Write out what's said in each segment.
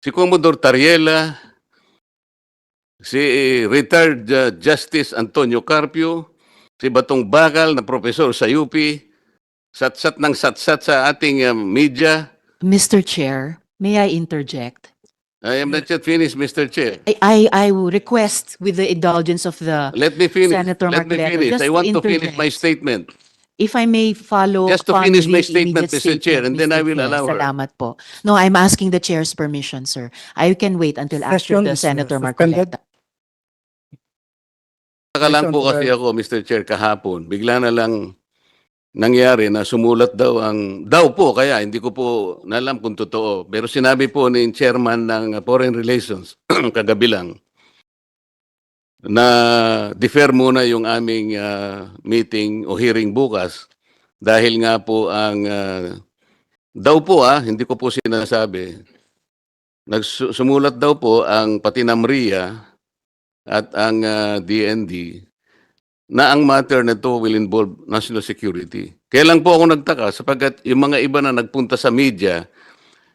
si Commodore Tariela, si retired Justice Antonio Carpio, si Batong Bakal na profesor sa UP, satsat ng satsat sa ating media. Mr. Chair, may I interject? I am not yet finished, Mr. Chair. I will request with the indulgence of the Let me finish. Senator Let me Marcoleta, finish. just I to want to finish interject. my statement. If I may follow Just to upon finish my the statement, immediate Mr. Chair, and then I Mr. will Chair. allow her. Salamat po. No, I'm asking the chair's permission, sir. I can wait until after Session the is, Senator suspended. Marcoleta. Saka lang Based on po the- kasi ako, Mr. Chair, kahapon. Bigla na lang nangyari na sumulat daw po, kaya hindi ko po nalam kung totoo. Pero sinabi po ni chairman ng Foreign Relations, kagabi lang, na defer muna yung aming meeting o hearing bukas dahil nga po ang daw po hindi ko po sinasabi, sumulat daw po ang pati NAMRIA at ang DND na ang matter na to will involve national security. Kaya lang po ako nagtaka sapagkat yung mga iba na nagpunta sa media,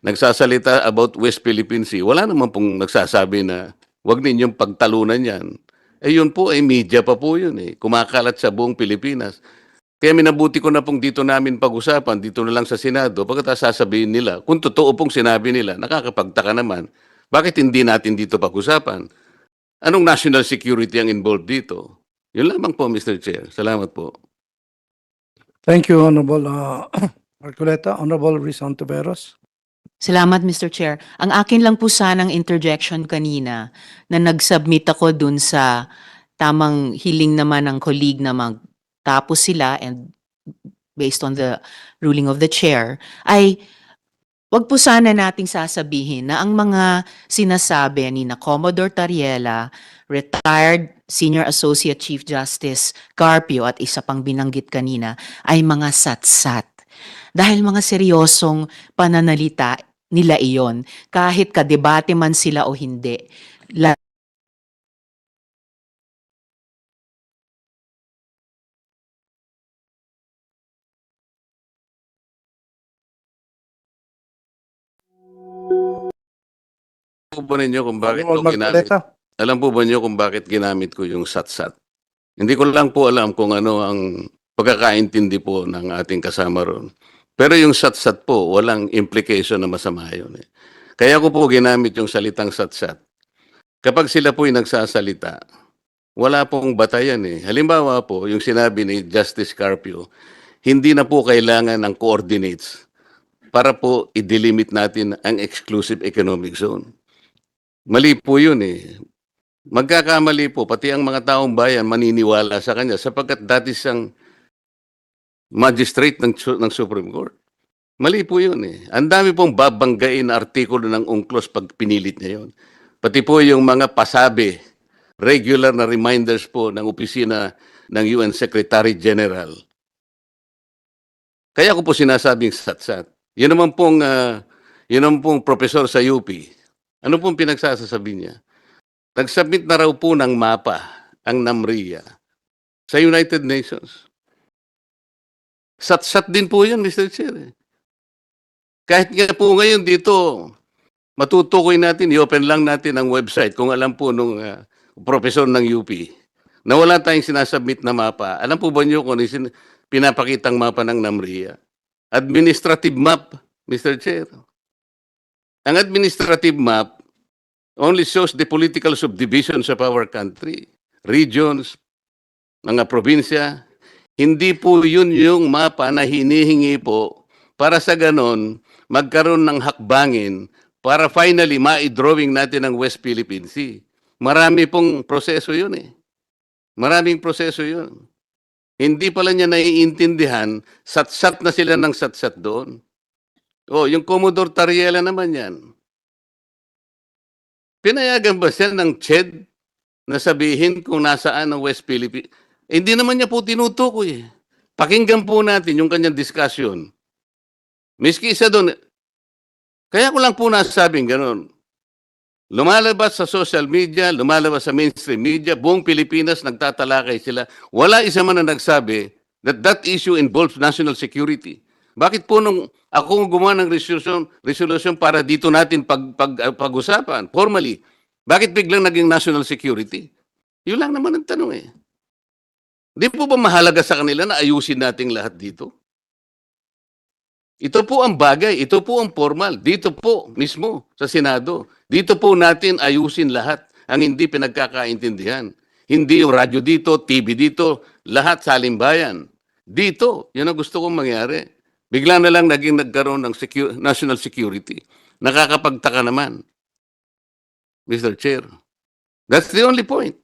nagsasalita about West Philippine Sea, wala naman pong nagsasabi na wag ninyong pagtalunan yan. Eh yun po ay media pa po yun kumakalat sa buong Pilipinas. Kaya minabuti ko na pong dito namin pag-usapan, dito na lang sa Senado, pagkatapos sasabihin nila, kung totoo pong sinabi nila, nakakapagtaka naman, bakit hindi natin dito pag-usapan? Anong national security ang involved dito? Yun lamang po, Mr. Chair. Salamat po. Thank you, Honorable Marcoleta. Honorable Rizon Tiveros. Salamat, Mr. Chair. Ang akin lang po sanang interjection kanina na nag-submit ako dun sa tamang hiling naman ng colleague na magtapos sila and based on the ruling of the chair, ay wag po sana nating sasabihin na ang mga sinasabi ni na Commodore Tariela, retired Senior Associate Chief Justice Carpio at isa pang binanggit kanina ay mga satsat. Dahil mga seryosong pananalita nila iyon, kahit kadebate man sila o hindi. Alam po ba ninyo kung bakit ko Honorable ginamit? Marcoleta. Alam po ba niyo kung bakit ginamit ko yung satsat? Hindi ko lang po alam kung ano ang pagkakaintindi po ng ating kasama ron. Pero yung satsat po, walang implication na masama yun. Kaya ko po ginamit yung salitang satsat. Kapag sila po'y nagsasalita, wala pong batayan Halimbawa po, yung sinabi ni Justice Carpio, hindi na po kailangan ng coordinates para po i-delimit natin ang exclusive economic zone. Mali po yun Magkakamali po, pati ang mga taong bayan maniniwala sa kanya sapagkat dati siyang magistrate ng Supreme Court. Mali po yun Ang dami pong babanggain na artikulo ng UNCLOS pag pinilit niya yun. Pati po yung mga pasabi, regular na reminders po ng opisina ng UN Secretary General. Kaya ko po sinasabing satsat. Yun naman pong professor sa UP. Ano pong pinagsasasabi niya? Nag-submit na raw po ng mapa ang NAMRIA sa United Nations. Satsat din po yan, Mr. Chair. Kahit nga po ngayon dito, matutukoy natin, i-open lang natin ang website kung alam po nung professor ng UP na wala tayong sinasubmit na mapa. Alam po ba niyo kung ano pinapakitang mapa ng NAMRIA? Administrative map, Mr. Chair. Ang administrative map only shows the political subdivisions of our country, regions, mga probinsya. Hindi po yun yung mapa na hinihingi po para sa ganon magkaroon ng hakbangin para finally ma-drawing natin ang West Philippine Sea. Marami pong proseso yun Maraming proseso yun. Hindi pala niya naiintindihan, satsat na sila ng satsat doon. Yung Commodore Tariela naman yan. Pinayagan ba siya ng CHED na sabihin kung nasaan ang West Philippines? Hindi naman niya po tinutukoy Pakinggan po natin yung kanyang discussion. Miski isa doon, kaya ko lang po nasabing gano'n. Lumalabas sa social media, lumalabas sa mainstream media, buong Pilipinas nagtatalakay sila. Wala isa man na nagsabi that issue involves national security. Bakit po nung ako gumawa ng resolution para dito natin pag-usapan formally, bakit biglang naging national security? Yun lang naman ang tanong eh. Di po ba mahalaga sa kanila na ayusin natin lahat dito? Ito po ang bagay, ito po ang formal. Dito po mismo sa Senado. Dito po natin ayusin lahat ang hindi pinagkakaintindihan. Hindi yung radyo dito, TV dito, lahat salimbayan. Dito, yun ang gusto kong mangyari. Bigla na lang nagkaroon ng national security. Nakakapagtaka naman, Mr. Chair. That's the only point.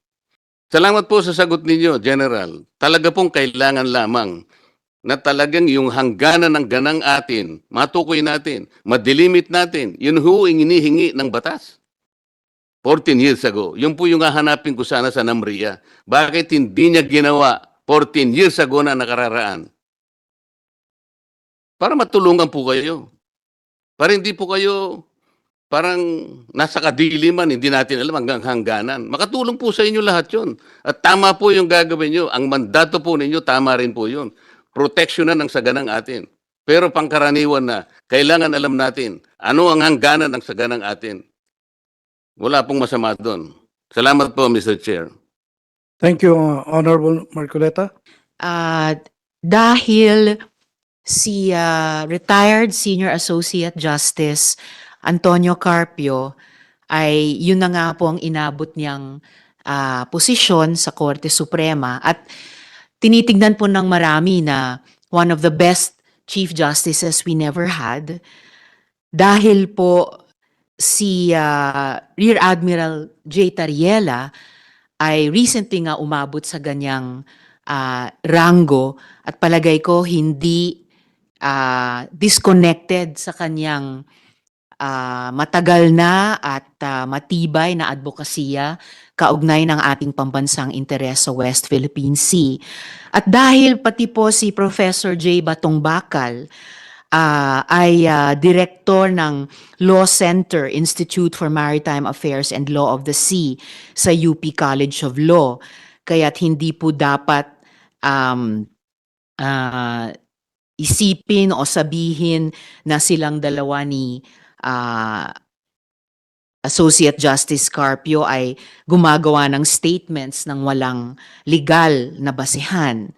Salamat po sa sagot ninyo, General. Talaga pong kailangan lamang na talagang yung hangganan ng ganang atin, matukoy natin, madilimit natin, yun ho ang inihingi ng batas. 14 years ago. Yun po yung hahanapin ko sana sa NAMRIA. Bakit hindi niya ginawa 14 years ago na nakararaan? Para matulungan po kayo. Para hindi po kayo parang nasa kadiliman, hindi natin alam hanggang hangganan. Makatulong po sa inyo lahat yun. At tama po yung gagawin nyo. Ang mandato po ninyo, tama rin po yun. Proteksyonan ng saganang atin. Pero pangkaraniwan na, kailangan alam natin ano ang hangganan ng saganang atin. Wala pong masama doon. Salamat po, Mr. Chair. Thank you, Honorable Marcoleta. Dahil si retired Senior Associate Justice Antonio Carpio ay yun na nga po ang inabot niyang posisyon sa Korte Suprema at tinitignan po ng marami na one of the best Chief Justices we never had dahil po si Rear Admiral J. Tariela ay recently nga umabot sa ganyang rango at palagay ko hindi disconnected sa kanyang matagal na at matibay na advokasya kaugnay ng ating pambansang interes sa West Philippine Sea. At dahil pati po si Professor J. Batong Bakal ay direktor ng Law Center Institute for Maritime Affairs and Law of the Sea sa UP College of Law. Kaya't hindi po dapat isipin o sabihin na silang dalawa ni Associate Justice Carpio ay gumagawa ng statements ng walang legal na basehan.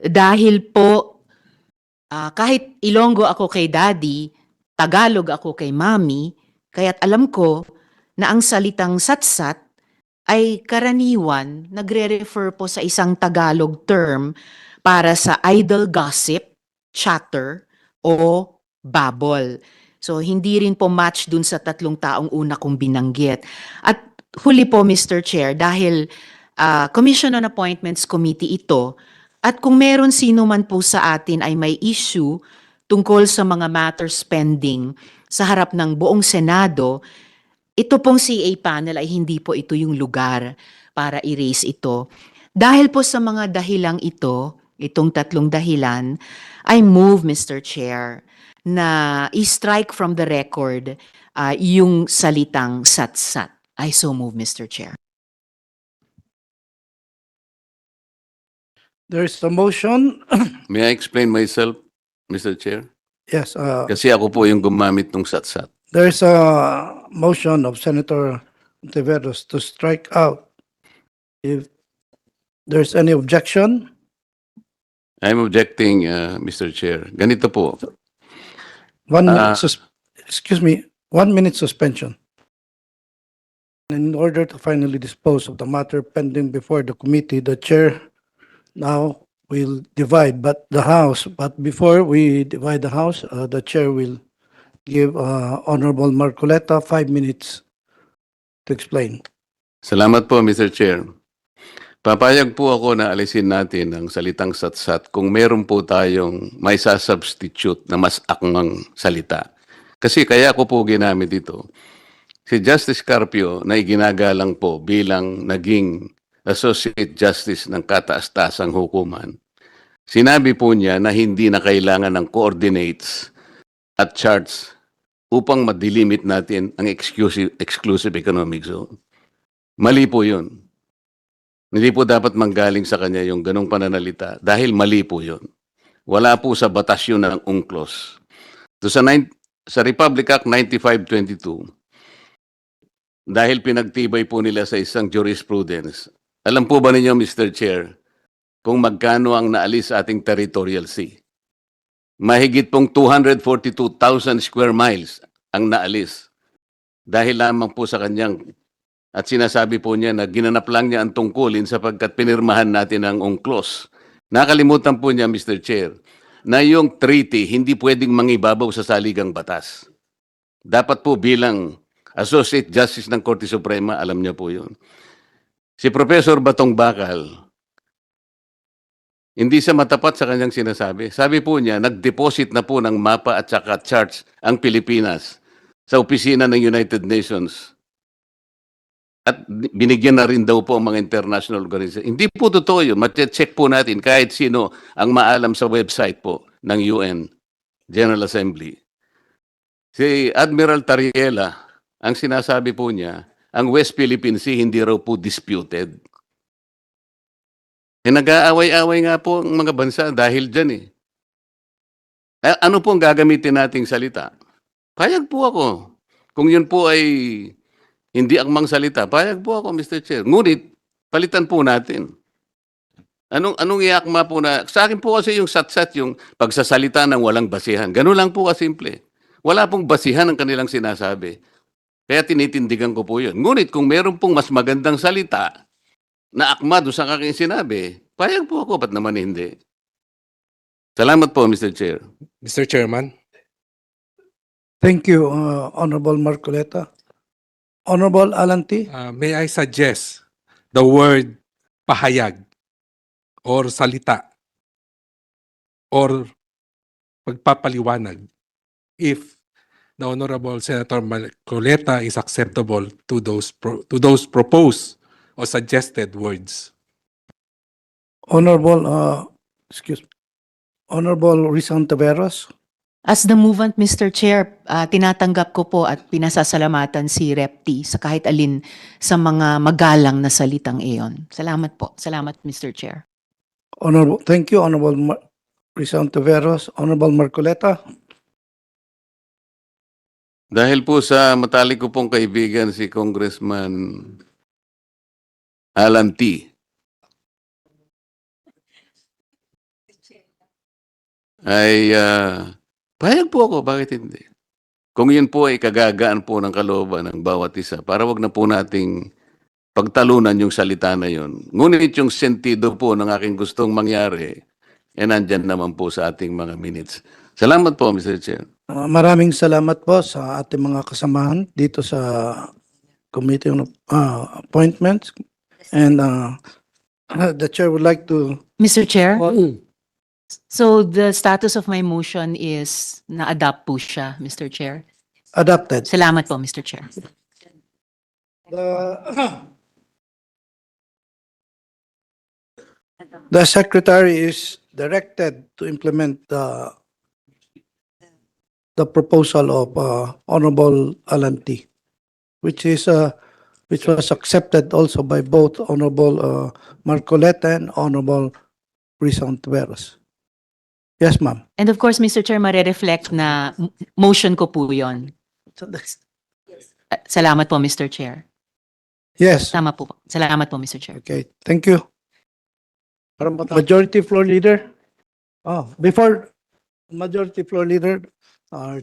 Dahil po, kahit Ilonggo ako kay Daddy, Tagalog ako kay Mami, kaya't alam ko na ang salitang satsat ay karaniwan nagre-refer po sa isang Tagalog term para sa idle gossip, chatter, o babol. So, hindi rin po match dun sa tatlong taong una kong binanggit. At huli po, Mr. Chair, dahil Commission on Appointments Committee ito, at kung meron sino man po sa atin ay may issue tungkol sa mga matters pending sa harap ng buong Senado, ito pong CA panel ay hindi po ito yung lugar para i-raise ito. Dahil po sa mga dahilang ito, itong tatlong dahilan, I move, Mr. Chair, na i-strike from the record yung salitang satsat. I so move, Mr. Chair. There is a motion. May I explain myself, Mr. Chair? Yes, Kasi ako po yung gumamit ng satsat. there is a motion of Senator Ontiveros to strike out. If there's any objection, I'm objecting, Mr. Chair. Ganito po. 1 minute, excuse me, 1 minute suspension. In order to finally dispose of the matter pending before the committee, the chair now will divide, but before we divide the house, the chair will give Honorable Marcoleta 5 minutes to explain. Salamat po, Mr. Chair. Papayag po ako na alisin natin ang salitang satsat kung meron po tayong may sasubstitute na mas akmang salita. Kasi kaya ko po ginamit ito. Si Justice Carpio na iginagalang po bilang naging Associate Justice ng kataas-taasang hukuman. Sinabi po niya na hindi na kailangan ng coordinates at charts upang madilimit natin ang exclusive economic zone. Mali po yun. Hindi po dapat manggaling sa kanya yung ganong pananalita dahil mali po yun. Wala po sa batas yun ng UNCLOS. Sa Republic Act 9522, dahil pinagtibay po nila sa isang jurisprudence, alam po ba ninyo, Mr. Chair, kung magkano ang naalis sa ating territorial sea? Mahigit pong 242,000 square miles ang naalis. Dahil lamang po sa kanyang, at sinasabi po niya na ginanap lang niya ang tungkulin sapagkat pinirmahan natin ang UNCLOS. Nakalimutan po niya, Mr. Chair, na yung treaty hindi pwedeng mangibabaw sa saligang batas. Dapat po bilang Associate Justice ng Korte Suprema, alam niya po yun. Si Professor Batong Bakal, hindi siya matapat sa kanyang sinasabi. Sabi po niya, nag-deposit na po ng mapa at saka charts ang Pilipinas sa opisina ng United Nations. At binigyan na rin daw po ang mga international organization. Hindi po totoo yun. Check po natin kahit sino ang maalam sa website po ng UN General Assembly. Si Admiral Tariela, ang sinasabi po niya, ang West Philippine Sea hindi raw po disputed. Nag-aaway-away nga po ang mga bansa dahil dyan . Ano po ang gagamitin nating salita? Payag po ako. Kung yun po ay hindi akmang salita, payag po ako, Mr. Chair. Ngunit, palitan po natin. Anong iakma po na, sa akin po kasi yung satsat, yung pagsasalita ng walang basihan. Ganun lang po kasimple. Wala pong basihan ang kanilang sinasabi. Kaya tinitindigan ko po yun. Ngunit kung meron pong mas magandang salita na akma doon sa aking sinabi, payag po ako, ba't naman hindi? Salamat po, Mr. Chair. Mr. Chairman, Thank you, Honorable Marcoleta. Honorable Alan T. may I suggest the word pahayag or salita or pagpapaliwanag if the Honorable Senator Marcoleta is acceptable to those proposed or suggested words. Honorable, Honorable Rizal Taveras. As the movant, Mr. Chair, tinatanggap ko po at pinasasalamatan si Rep. T sa kahit alin sa mga magalang na salitang iyon. Salamat po. Salamat, Mr. Chair. Honorable, thank you, Honorable Rizal Taveras. Honorable Marcoleta. Dahil po sa matalik ko pong kaibigan si Congressman Alan T. Ay payag po ako, bakit hindi? Kung yun po ay kagagaan po ng kalooban ng bawat isa, para wag na po nating pagtalunan yung salita na yun. Ngunit yung sentido po ng aking gustong mangyari, nandyan naman po sa ating mga minutes. Salamat po, Mr. Chair. Maraming salamat po sa ating mga kasamahan dito sa Committee on Appointments. And the Chair would like to... Mr. Chair, so the status of my motion is na-adopt po siya, Mr. Chair. Adopted. Salamat po, Mr. Chair. The Secretary is directed to implement the proposal of Honorable Alan T, which was accepted also by both Honorable Marcoleta and Honorable Rizal Taveras. Yes, ma'am. And of course, Mr. Chair, marereflect na motion ko po yun. Salamat po, Mr. Chair. Yes. Tama po. Salamat po, Mr. Chair. Okay, thank you. Majority Floor Leader. Before Majority Floor Leader, our